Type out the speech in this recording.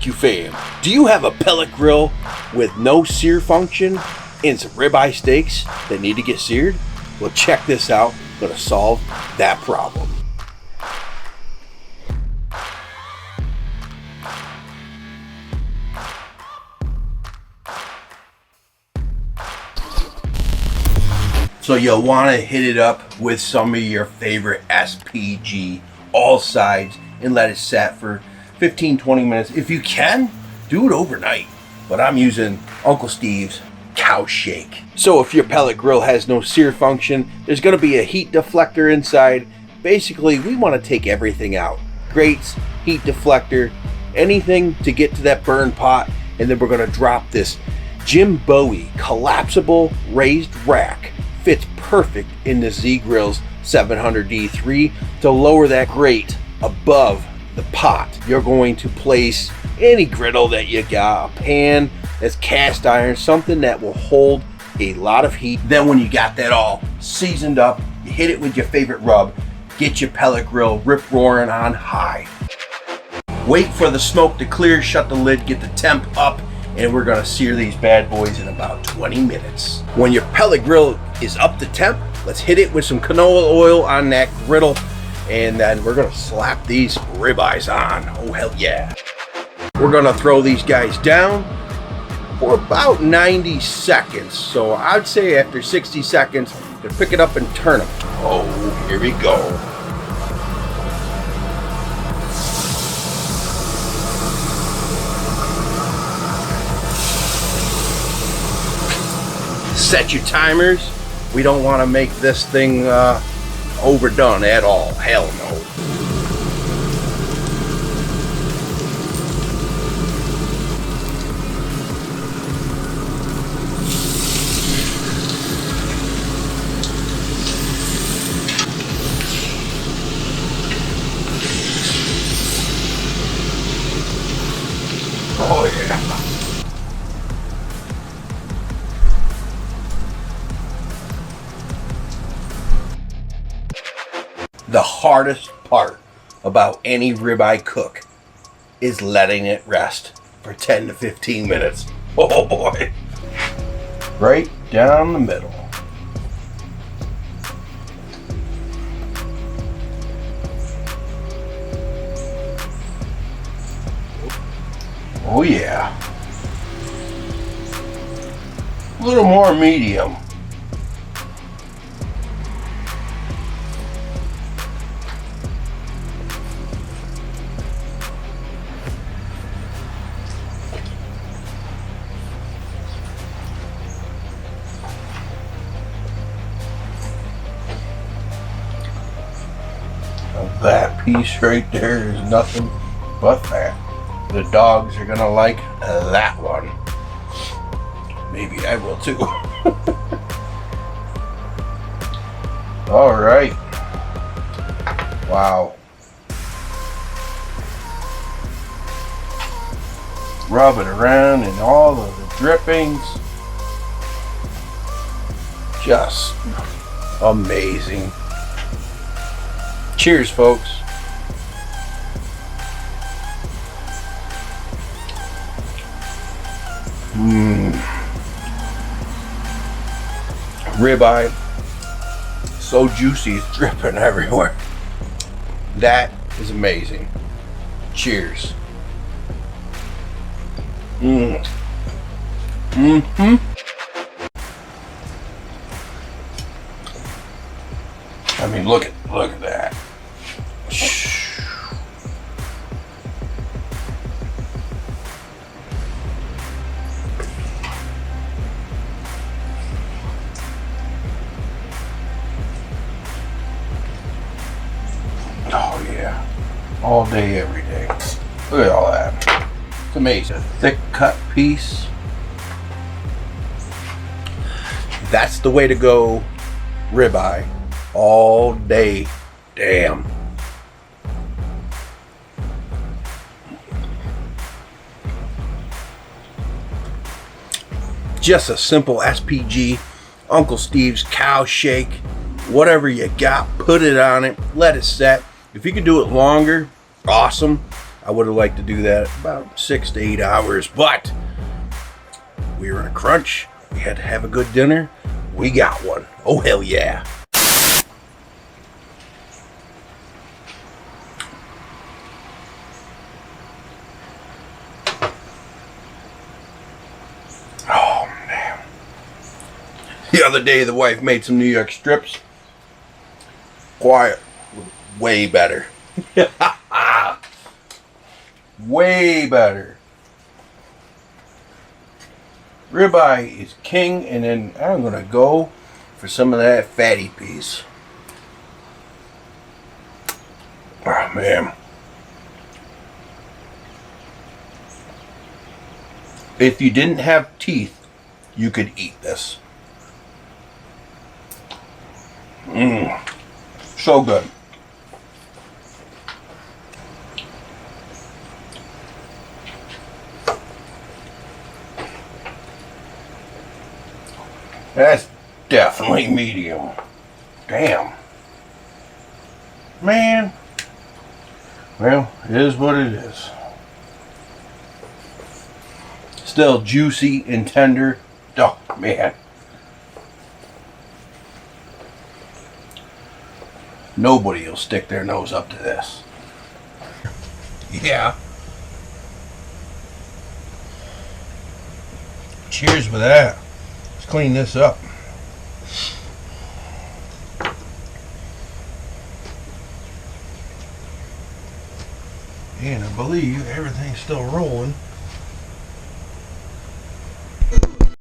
barbecue fam. Do you have a pellet grill with no sear function and some ribeye steaks that need to get seared? Well, check this out. I'm gonna solve that problem. So you'll want to hit it up with some of your favorite SPG, all sides, and let it set for 15-20 minutes. If you can, do it overnight. But I'm using Uncle Steve's Cow Shake. So if your pellet grill has no sear function, there's going to be a heat deflector inside. Basically, we want to take everything out. Grates, heat deflector, anything to get to that burn pot. And then we're going to drop this Jim Bowie collapsible raised rack. Fits perfect in the ZGrills 700D3 to lower that grate above the pot. You're going to place any griddle that you got, a pan that's cast iron, something that will hold a lot of heat. Then when you got that all seasoned up, you hit it with your favorite rub, get your pellet grill rip roaring on high. Wait for the smoke to clear, shut the lid, get the temp up, and we're gonna sear these bad boys in about 20 minutes. When your pellet grill is up to temp, let's hit it with some canola oil on that griddle, and then we're gonna slap these ribeyes on. Oh, hell yeah. We're gonna throw these guys down for about 90 seconds. So I'd say after 60 seconds, you pick it up and turn them. Oh, here we go. Set your timers. We don't want to make this thing overdone at all. Hell no. Oh yeah. The hardest part about any ribeye cook is letting it rest for 10 to 15 minutes. Oh boy. Right down the middle. Oh yeah. A little more medium. That piece right there is nothing but fat. The dogs are gonna like that one. Maybe I will too. All right. Wow. Rub it around in all of the drippings. Just amazing. Cheers, folks. Ribeye, so juicy, it's dripping everywhere. That is amazing. Cheers. I mean, look at that. Oh yeah, all day, every day. Look at all that. It's amazing. A thick cut piece. That's the way to go. Ribeye all day. Damn. Just a simple SPG, Uncle Steve's Cow Shake. Whatever you got, put it on it, let it set. If you can do it longer, awesome. I would have liked to do that about 6 to 8 hours, but we were in a crunch. We had to have a good dinner. We got one. Oh, hell yeah. Oh, man. The other day, the wife made some New York strips. Quiet. Way better. Way better. Ribeye is king, and then I'm gonna go for some of that fatty piece. Oh man. If you didn't have teeth, you could eat this. So good. That's definitely medium. Damn. Man. Well, it is what it is. Still juicy and tender. Oh, man. Nobody will stick their nose up to this. Yeah. Cheers with that. Let's clean this up. And I believe everything's still rolling.